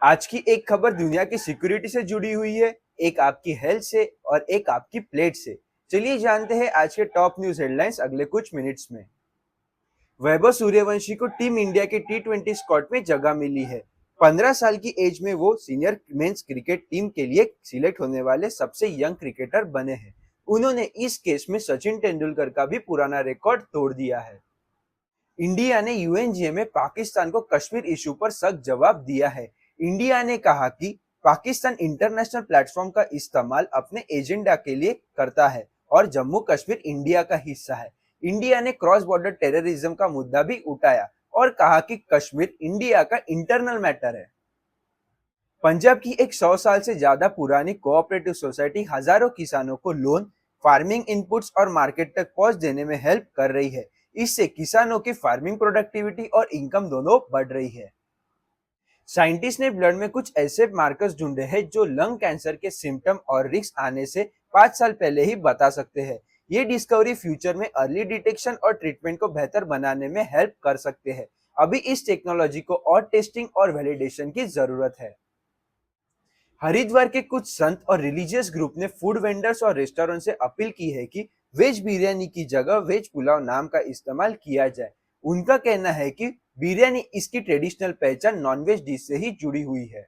आज की एक खबर दुनिया की सिक्योरिटी से जुड़ी हुई है, एक आपकी हेल्थ से और एक आपकी प्लेट से। चलिए जानते हैं आज के टॉप न्यूज हेडलाइंस अगले कुछ मिनट्स में। वैभव सूर्यवंशी को टीम इंडिया के T20 स्क्वाड में जगह मिली है। 15 साल की एज में वो सीनियर मेंस क्रिकेट टीम के लिए सिलेक्ट होने वाले सबसे यंग क्रिकेटर बने हैं। उन्होंने इस केस में सचिन तेंदुलकर का भी पुराना रिकॉर्ड तोड़ दिया है। इंडिया ने यूएनजीए में पाकिस्तान को कश्मीर इशू पर सख्त जवाब दिया है। इंडिया ने कहा कि पाकिस्तान इंटरनेशनल प्लेटफॉर्म का इस्तेमाल अपने एजेंडा के लिए करता है और जम्मू कश्मीर इंडिया का हिस्सा है। इंडिया ने क्रॉस बॉर्डर टेररिज्म का मुद्दा भी उठाया और कहा कि कश्मीर इंडिया का इंटरनल मैटर है। पंजाब की एक 100 साल से ज्यादा पुरानी कोऑपरेटिव सोसाइटी हजारों किसानों को लोन, फार्मिंग इनपुट्स और मार्केट तक पहुंच देने में हेल्प कर रही है। इससे किसानों की फार्मिंग प्रोडक्टिविटी और इनकम दोनों बढ़ रही है। साइंटिस्ट ने ब्लड में कुछ ऐसे मार्कर्स ढूंढे हैं जो लंग कैंसर के सिम्टम और रिस्क आने से 5 साल पहले ही बता सकते हैं। ये डिस्कवरी फ्यूचर में अर्ली डिटेक्शन और ट्रीटमेंट को बेहतर बनाने में हेल्प कर सकते हैं। अभी इस टेक्नोलॉजी को और टेस्टिंग और वैलिडेशन की जरूरत है। हरिद्वार के कुछ संत और रिलीजियस ग्रुप ने फूड वेंडर्स और रेस्टोरेंट से अपील की है कि वेज बिरयानी की जगह वेज पुलाव नाम का इस्तेमाल किया जाए। उनका कहना है कि बिरयानी इसकी ट्रेडिशनल पहचान नॉनवेज डिश से ही जुड़ी हुई है।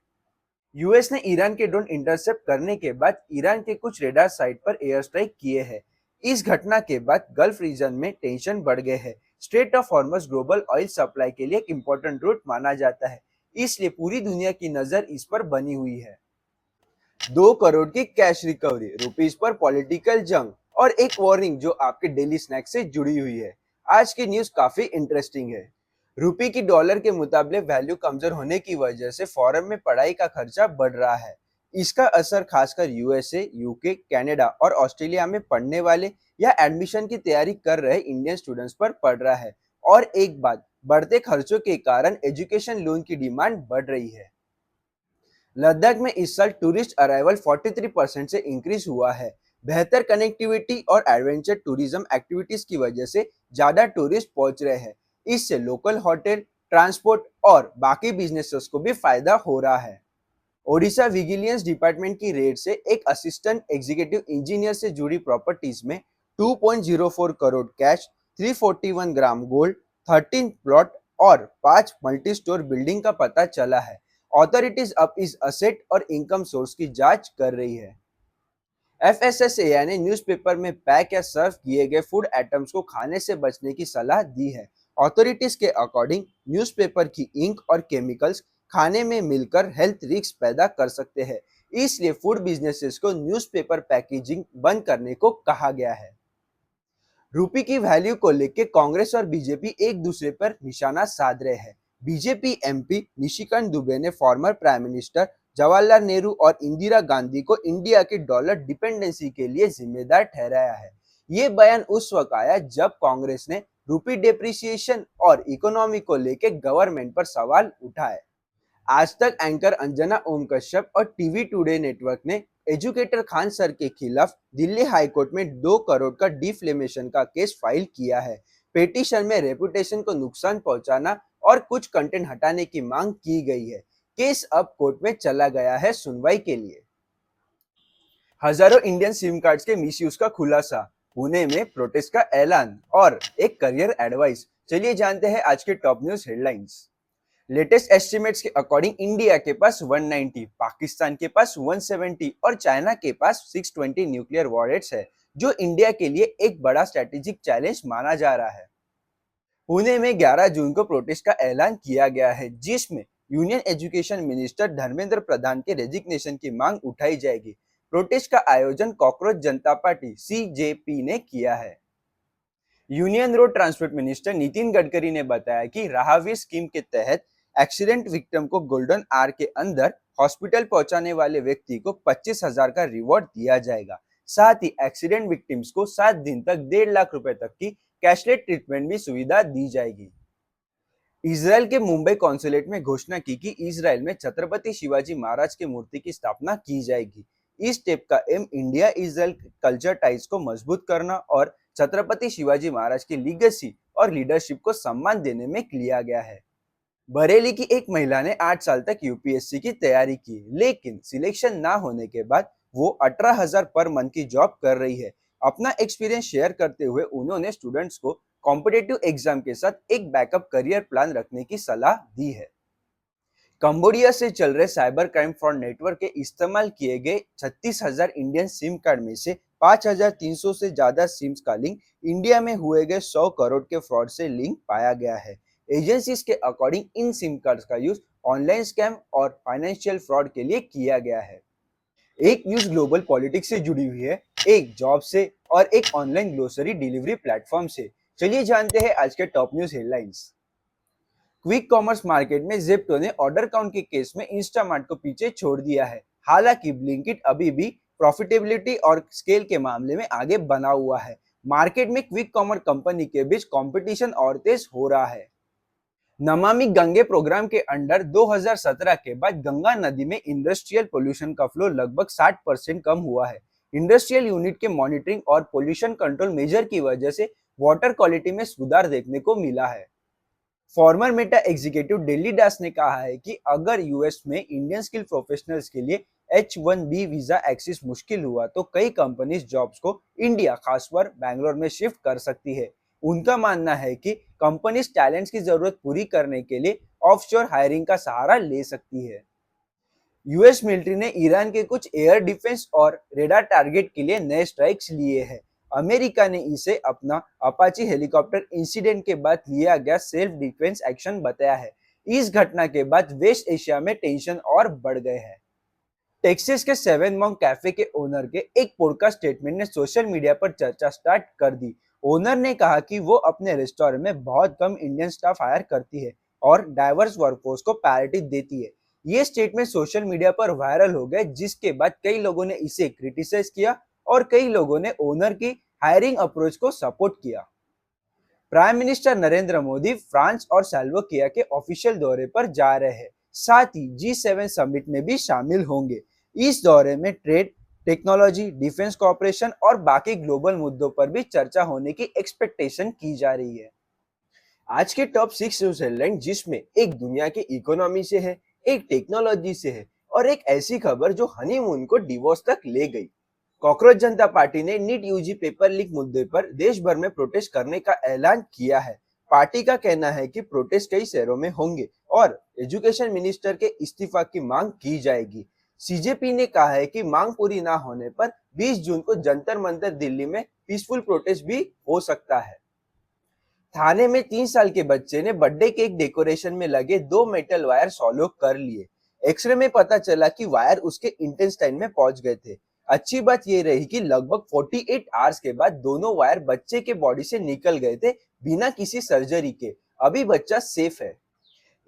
यूएस ने ईरान के ड्रोन इंटरसेप्ट करने के बाद ईरान के कुछ रेडार साइट पर एयर स्ट्राइक किए हैं। इस घटना के बाद गल्फ रीजन में टेंशन बढ़ गए हैं। Strait of Hormuz global oil supply के लिए एक इंपॉर्टेंट रूट माना जाता है, इसलिए पूरी दुनिया की नजर इस पर बनी हुई है। 2 करोड़ की कैश रिकवरी, रुपीस पर पॉलिटिकल जंग और एक वार्निंग जो आपके डेली स्नैक्स से जुड़ी हुई है। आज की न्यूज काफी इंटरेस्टिंग है। रुपये की डॉलर के मुकाबले वैल्यू कमजोर होने की वजह से फॉरेन में पढ़ाई का खर्चा बढ़ रहा है। इसका असर खासकर यूएसए, यूके, कनाडा और ऑस्ट्रेलिया में पढ़ने वाले या एडमिशन की तैयारी कर रहे इंडियन स्टूडेंट्स पर पड़ रहा है। और एक बात, बढ़ते खर्चों के कारण एजुकेशन लोन की डिमांड बढ़ रही है। लद्दाख में इस साल टूरिस्ट अराइवल 43% से इंक्रीज हुआ है। बेहतर कनेक्टिविटी और एडवेंचर टूरिज्म एक्टिविटीज की वजह से ज्यादा टूरिस्ट पहुंच रहे हैं। इससे लोकल होटल, ट्रांसपोर्ट और बाकी बिजनेसेस को भी फायदा हो रहा है। ओडिशा विजिलेंस डिपार्टमेंट की रेड से एक असिस्टेंट एग्जीक्यूटिव इंजीनियर से जुड़ी प्रॉपर्टीज में 2.04 crore cash, 341 gram gold, 13 plot और 5 मल्टी स्टोर बिल्डिंग का पता चला है। ऑथोरिटीज अब इस असेट और इनकम सोर्स की जांच कर रही है। एफएसएसएआई ने न्यूज़पेपर में पैक या सर्व किए गए फूड आइटम्स को खाने से बचने की सलाह दी है। ऑथोरिटीज के अकॉर्डिंग न्यूज़पेपर की इंक और केमिकल्स खाने में मिलकर हेल्थ रिस्क पैदा कर सकते हैं, इसलिए फूड बिजनेसेस को न्यूज़पेपर पैकेजिंग बंद करने को कहा गया है। रूपी की वैल्यू को लेकर कांग्रेस और बीजेपी एक दूसरे पर निशाना साध रहे हैं। बीजेपी एमपी निशिकांत दुबे ने former prime minister Jawaharlal Nehru और इंदिरा गांधी को इंडिया की डॉलर डिपेंडेंसी के लिए जिम्मेदार ठहराया है। ये बयान उस वक्त आया जब कांग्रेस ने रूपी डेप्रिसिएशन और इकोनॉमी को लेकर गवर्नमेंट पर सवाल उठाए। आज तक एंकर अंजना ओम कश्यप और टीवी टुडे नेटवर्क ने एजुकेटर खान सर के खिलाफ दिल्ली हाई कोर्ट में 2 करोड़ का डिफ्लेमेशन का केस फाइल किया है। पेटिशन में रेपुटेशन को नुकसान पहुंचाना और कुछ कंटेंट हटाने की मांग की गई है। केस अब कोर्ट में चला गया है सुनवाई के लिए। हजारों इंडियन सिम कार्ड्स के मिसयूज का खुलासा, पुणे में प्रोटेस्ट का ऐलान और एक करियर एडवाइस। चलिए जानते हैं आज के top news headlines. Latest estimates के अकॉर्डिंग इंडिया के पास 190, पाकिस्तान के पास 170 और चाइना के पास 620 न्यूक्लियर वॉरहेड्स है, जो इंडिया के लिए एक बड़ा स्ट्रेटेजिक चैलेंज माना जा रहा है। पुणे में 11 जून को प्रोटेस्ट का ऐलान किया गया है, जिसमें union education minister Dharmendra Pradhan के रेजिग्नेशन की मांग उठाई जाएगी। प्रोटेस्ट का आयोजन कॉकरोच जनता पार्टी सीजेपी ने किया है। Union road transport minister Nitin Gadkari ने बताया कि राहवीर स्कीम के तहत एक्सीडेंट विक्टिम को गोल्डन आवर के अंदर हॉस्पिटल पहुंचाने वाले व्यक्ति को 25,000 का रिवॉर्ड दिया जाएगा। साथ ही एक्सीडेंट विक्टिम्स को 7 दिन तक 1.5 लाख रुपए तक की कैशलेस ट्रीटमेंट भी सुविधा दी जाएगी। इजराइल के मुंबई कॉन्सुलेट में घोषणा की कि इजराइल में छत्रपति शिवाजी महाराज की मूर्ति की स्थापना की जाएगी। इस स्टेप का aim India Israel culture ties को मजबूत करना और छत्रपति शिवाजी महाराज की लीगेसी और लीडरशिप को सम्मान देने में लिया गया है। बरेली की एक महिला ने 8 साल तक यूपीएससी की तैयारी की, लेकिन सिलेक्शन ना होने के बाद वो 18,000 पर मंथ की जॉब कर रही है। अपना एक्सपीरियंस शेयर करते हुए उन्होंने स्टूडेंट्स को कॉम्पिटिटिव एग्जाम के साथ एक बैकअप करियर प्लान रखने की सलाह दी है। कंबोडिया से चल रहे साइबर क्राइम फ्रॉड नेटवर्क के इस्तेमाल किए गए 36,000 इंडियन सिम कार्ड में से 5,300 से ज्यादा सिम्स का लिंक इंडिया में हुए गए 100 करोड़ के फ्रॉड से लिंक पाया गया है। एजेंसीज के अकॉर्डिंग इन सिम कार्ड्स का यूज ऑनलाइन स्कैम और फाइनेंशियल फ्रॉड के लिए किया गया है। एक न्यूज ग्लोबल पॉलिटिक्स से जुड़ी हुई है, एक जॉब से और एक ऑनलाइन ग्लोसरी डिलीवरी प्लेटफॉर्म से। चलिए जानते हैं आज के top news headlines. Quick commerce market में जेप्टो ने ऑर्डर काउंट के केस में इंस्टामार्ट को पीछे छोड़ दिया है। हालांकि ब्लिंकिट अभी भी प्रॉफिटेबिलिटी और स्केल के मामले में आगे बना हुआ है। मार्केट में क्विक कॉमर्स कंपनी के बीच कंपटीशन और तेज हो रहा है। नमामि गंगे प्रोग्राम के अंडर 2017 के बाद गंगा नदी में इंडस्ट्रियल पोल्यूशन का फ्लो लगभग 60% कम हुआ है। इंडस्ट्रियल यूनिट के मॉनिटरिंग और पोल्यूशन कंट्रोल मेजर की वजह से वाटर क्वालिटी में सुधार देखने को मिला है। फॉर्मर मेटा एग्जीक्यूटिव डेली दास ने कहा है कि अगर यूएस में इंडियन स्किल प्रोफेशनल्स के लिए H1B वीजा एक्सेस मुश्किल हुआ तो कई कंपनीज जॉब्स को इंडिया, खासकर बैंगलोर में शिफ्ट कर सकती है। उनका मानना है कि कंपनीज टैलेंट्स की जरूरत पूरी करने के लिए ऑफशोर हायरिंग का सहारा ले सकती है। यूएस मिलिट्री ने ईरान के कुछ एयर डिफेंस और रेडार टारगेट के लिए नए स्ट्राइक्स लिए हैं। अमेरिका ने इसे अपना अपाची हेलीकॉप्टर इंसिडेंट के बाद लिया गया सेल्फ डिफेंस एक्शन बताया है। इस घटना के बाद वेस्ट एशिया में टेंशन और बढ़ गए हैं। टेक्सास के सेवन मॉन्क कैफे के ओनर के एक पॉडकास्ट स्टेटमेंट ने सोशल मीडिया पर चर्चा स्टार्ट कर दी। ओनर ने कहा कि वो अपने रेस्टोरेंट में बहुत कम इंडियन स्टाफ हायर करती है और डाइवर्स वर्कफोर्स को प्रायोरिटी देती है। ये स्टेटमेंट सोशल मीडिया पर वायरल हो गए, जिसके बाद कई लोगों ने इसे क्रिटिसाइज किया और कई लोगों ने ओनर की हायरिंग अप्रोच को सपोर्ट किया। Prime minister Narendra Modi France और स्लोवाकिया के ऑफिशियल दौरे पर जा रहे हैं, साथ ही G7 समिट में भी शामिल होंगे। इस दौरे में ट्रेड, टेक्नोलॉजी, डिफेंस कॉर्पोरेशन और बाकी ग्लोबल मुद्दों पर भी चर्चा होने की एक्सपेक्टेशन की जा रही है। आज के टॉप 6 न्यूज हेडलाइन, जिसमें एक दुनिया की इकोनॉमी से है, एक टेक्नोलॉजी से है और एक ऐसी खबर जो हनीमून को डिवोर्स तक ले गई। कॉकरोच जनता पार्टी ने नीट यूजी पेपर लीक मुद्दे पर देश भर में प्रोटेस्ट करने का ऐलान किया है। पार्टी का कहना है कि प्रोटेस्ट कई शहरों में होंगे और एजुकेशन मिनिस्टर के इस्तीफा की मांग की जाएगी। सीजेपी ने कहा है कि मांग पूरी ना होने पर 20 जून को जंतर मंतर दिल्ली में पीसफुल प्रोटेस्ट भी हो सकता है। थाने में 3 साल के बच्चे ने बर्थडे केक डेकोरेशन में लगे 2 मेटल वायर सॉलो कर लिए। एक्सरे में पता चला कि वायर उसके इंटेस्टाइन में पहुंच गए थे। अच्छी बात यह रही कि लगभग 48 आवर्स के बाद दोनों वायर बच्चे के बॉडी से निकल गए थे, बिना किसी सर्जरी के। अभी बच्चा सेफ है।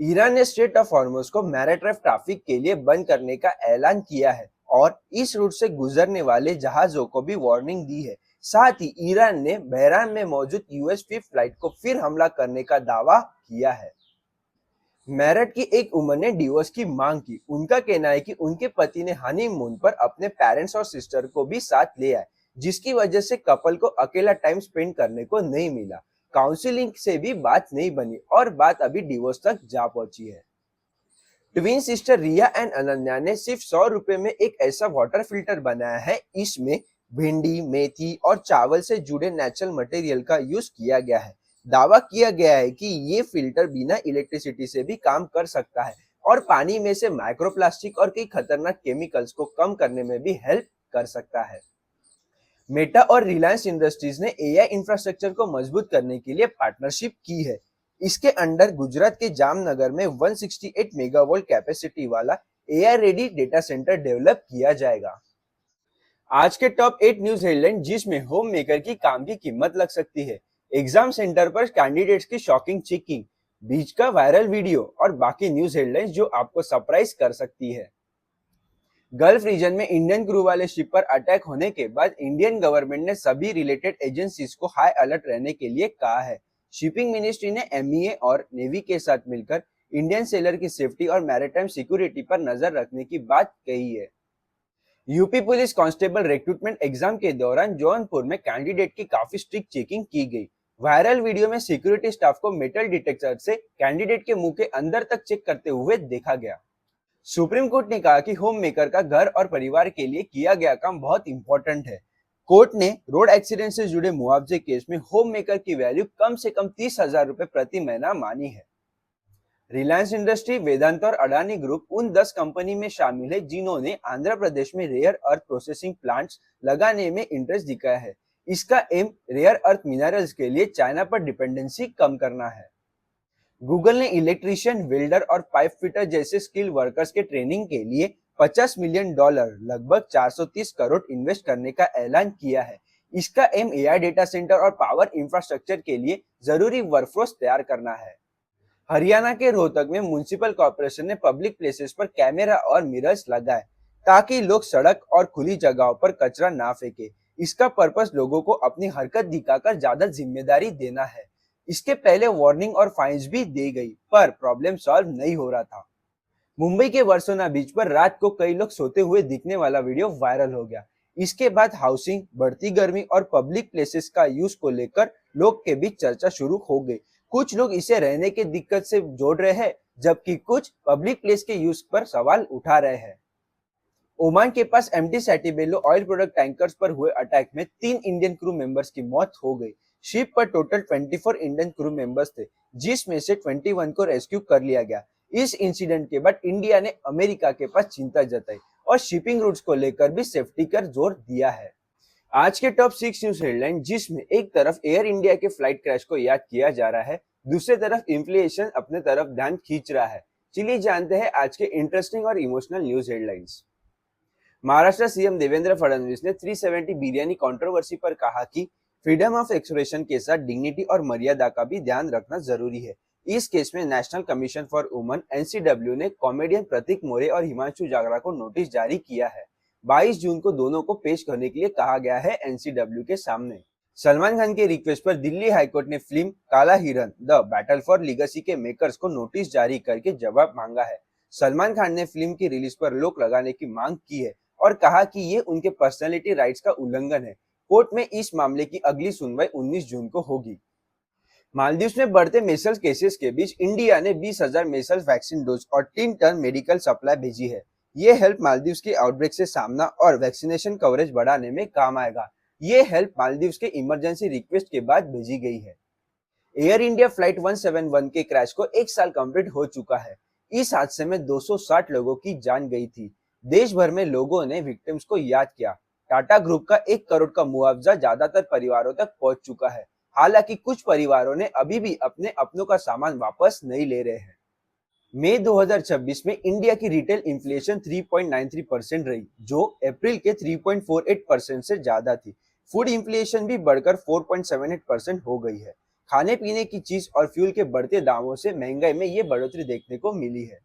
ईरान ने स्ट्रेट ऑफ हॉर्मुज को मैरीटाइम ट्रैफिक के लिए बंद करने का ऐलान किया है और इस रूट से गुजरने वाले जहाजों को भी वार्निंग दी है। साथ ही ईरान ने बहरान में मौजूद यूएस फ्लाइट को फिर हमला करने का दावा किया है। मेरठ की एक उम्र ने डिवोर्स की मांग की। उनका कहना है कि उनके पति ने हनीमून पर अपने पेरेंट्स और सिस्टर को भी साथ ले आए, जिसकी वजह से कपल को अकेला टाइम स्पेंड करने को नहीं मिला। काउंसलिंग से भी बात नहीं बनी और बात अभी डिवोर्स तक जा पहुंची है। Twin sister Riya and Ananya ने सिर्फ 100 रुपए में एक ऐसा वाटर फिल्टर बनाया है। इसमें भिंडी, मेथी और चावल से जुड़े नेचुरल मटेरियल का यूज किया गया है। दावा किया गया है कि ये फिल्टर बिना इलेक्ट्रिसिटी से भी काम कर सकता है और पानी में से माइक्रोप्लास्टिक और कई खतरनाक केमिकल्स को कम करने में भी हेल्प कर सकता है। मेटा और रिलायंस इंडस्ट्रीज ने एआई इंफ्रास्ट्रक्चर को मजबूत करने के लिए पार्टनरशिप की है। इसके अंडर गुजरात के जामनगर में 168 मेगावाट कैपेसिटी वाला AI ready data centre develop किया जाएगा। आज के टॉप 8 न्यूज हेडलाइन, जिसमें होम मेकर की काम की कीमत लग सकती है, एग्जाम सेंटर पर कैंडिडेट्स की शॉकिंग चेकिंग, बीच का वायरल वीडियो और बाकी न्यूज हेडलाइंस जो आपको सरप्राइज कर सकती है। गल्फ रीजन में इंडियन क्रू वाले शिप पर अटैक होने के बाद इंडियन गवर्नमेंट ने सभी रिलेटेड एजेंसीज को हाई अलर्ट रहने के लिए कहा है। शिपिंग मिनिस्ट्री ने एमईए और नेवी के साथ मिलकर इंडियन सेलर की सेफ्टी और मैरिटाइम सिक्योरिटी पर नजर रखने की बात कही है। UP police constable recruitment exam के दौरान जौनपुर में कैंडिडेट की काफी स्ट्रिक्ट चेकिंग की गई। वायरल वीडियो में सिक्योरिटी स्टाफ को मेटल डिटेक्टर से कैंडिडेट के मुंह के अंदर तक चेक करते हुए देखा गया। सुप्रीम कोर्ट ने कहा कि होम मेकर का घर और परिवार के लिए किया गया काम बहुत इंपॉर्टेंट है। कोर्ट ने रोड एक्सीडेंट से जुड़े मुआवजे केस में होम मेकर की वैल्यू कम से कम 30,000 रुपए प्रति महीना मानी है। रिलायंस इंडस्ट्री, वेदांत और अडानी ग्रुप उन 10 कंपनी में शामिल है जिन्होंने आंध्र प्रदेश में रेयर अर्थ प्रोसेसिंग प्लांट्स लगाने में इंटरेस्ट दिखाया है। इसका एम रेयर अर्थ मिनरल्स के लिए चाइना पर डिपेंडेंसी कम करना है। गूगल ने इलेक्ट्रीशियन, वेल्डर और पाइप फिटर जैसे स्किल वर्कर्स के ट्रेनिंग के लिए $50 मिलियन लगभग 430 करोड़ इन्वेस्ट करने का ऐलान किया है। इसका एम एआई डेटा सेंटर और पावर इंफ्रास्ट्रक्चर के लिए जरूरी वर्कफोर्स तैयार करना है। हरियाणा के रोहतक में म्युनिसिपल कॉर्पोरेशन ने पब्लिक प्लेसेस पर कैमरा और मिरर्स लगाए ताकि लोग सड़क और खुली जगहों पर कचरा ना फेंके। इसका पर्पस लोगों को अपनी हरकत दिखाकर ज्यादा जिम्मेदारी देना है। इसके पहले वार्निंग और फाइन्स भी दी गई, पर प्रॉब्लम सॉल्व नहीं हो रहा था। मुंबई के वर्सोना बीच पर रात को कई लोग सोते हुए दिखने वाला वीडियो वायरल हो गया। इसके बाद हाउसिंग, बढ़ती गर्मी और पब्लिक प्लेसेस का यूज को लेकर लोग के बीच चर्चा शुरू हो गई। कुछ लोग इसे रहने की दिक्कत से जोड़ रहे हैं, जबकि कुछ पब्लिक प्लेस के यूज पर सवाल उठा रहे हैं। ओमान के पास एमटी सैटिबेलो ऑयल प्रोडक्ट टैंकर्स पर हुए अटैक में 3 इंडियन क्रू मेंबर्स की मौत हो गई। शिप पर टोटल 24 इंडियन क्रू मेंबर्स थे, जिसमें से 21 को रेस्क्यू कर लिया गया। इस इंसिडेंट के बाद इंडिया ने अमेरिका के पास चिंता जताई और शिपिंग रूट्स को लेकर भी सेफ्टी पर जोर दिया है। आज के टॉप 6 न्यूज हेडलाइन, जिसमें एक तरफ एयर इंडिया के फ्लाइट क्रैश को याद किया जा रहा है, दूसरी तरफ इन्फ्लेशन अपने तरफ ध्यान खींच रहा है। चलिए जानते हैं आज के इंटरेस्टिंग और emotional news headlines. Maharashtra CM Devendra Fadnavis ने 370 बिरयानी कंट्रोवर्सी पर कहा कि फ्रीडम ऑफ एक्सप्रेशन के साथ डिग्निटी और मर्यादा का भी ध्यान रखना जरूरी है। इस केस में national commission for women NCW ने कॉमेडियन प्रतीक मोरे और हिमांशु जागरा को नोटिस जारी किया है। 22 जून को दोनों को पेश करने के लिए कहा गया है एनसीडब्ल्यू के सामने। सलमान खान के रिक्वेस्ट पर दिल्ली हाईकोर्ट ने फिल्म काला हिरन द बैटल फॉर लीगेसी के मेकर्स को नोटिस जारी करके जवाब मांगा है। सलमान खान ने फिल्म की रिलीज पर रोक लगाने की मांग की है और कहा कि ये उनके पर्सनैलिटी राइट्स का उल्लंघन है। कोर्ट में इस मामले की अगली सुनवाई 19 जून को होगी। मालदीव में बढ़ते मेसल्स केसेस के बीच इंडिया ने 20,000 मेसल्स वैक्सीन डोज और 3 टन मेडिकल सप्लाई भेजी है। ये हेल्प मालदीव के आउटब्रेक से सामना और वैक्सीनेशन कवरेज बढ़ाने में काम आएगा। ये हेल्प मालदीव के इमरजेंसी रिक्वेस्ट के बाद भेजी गई है। एयर इंडिया फ्लाइट 171 के क्रैश को 1 साल कंप्लीट हो चुका है। इस हादसे में 260 लोगों की जान गई थी। देश भर में लोगों ने विक्टिम्स को याद किया। टाटा ग्रुप का 1 करोड़ का मुआवजा ज्यादातर परिवारों तक पहुंच चुका है। हालांकि कुछ परिवारों ने अभी भी अपने अपनों का सामान वापस नहीं ले रहे हैं। मई 2026 में इंडिया की रिटेल इन्फ्लेशन 3.93% रही, जो अप्रैल के 3.48% से ज्यादा थी। फूड इन्फ्लेशन भी बढ़कर 4.78% हो गई है। खाने पीने की चीज और फ्यूल के बढ़ते दामों से महंगाई में ये बढ़ोतरी देखने को मिली है।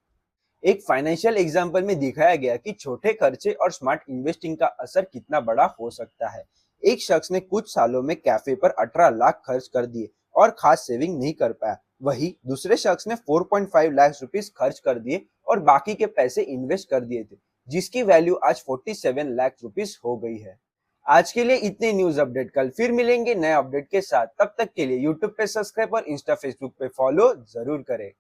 एक फाइनेंशियल एग्जाम्पल में दिखाया गया कि छोटे खर्चे और स्मार्ट इन्वेस्टिंग का असर कितना बड़ा हो सकता है। एक शख्स ने कुछ सालों में कैफे पर 18 लाख खर्च कर दिए और खास सेविंग नहीं कर पाया। वहीं दूसरे शख्स ने 4.5 लाख रुपीस खर्च कर दिए और बाकी के पैसे इन्वेस्ट कर दिए थे, जिसकी वैल्यू आज 47 लाख रुपीस हो गई है। आज के लिए इतने न्यूज अपडेट। कल फिर मिलेंगे नए अपडेट के साथ। तब तक के लिए यूट्यूब पे सब्सक्राइब और इंस्टा फेसबुक पे फॉलो जरूर करें।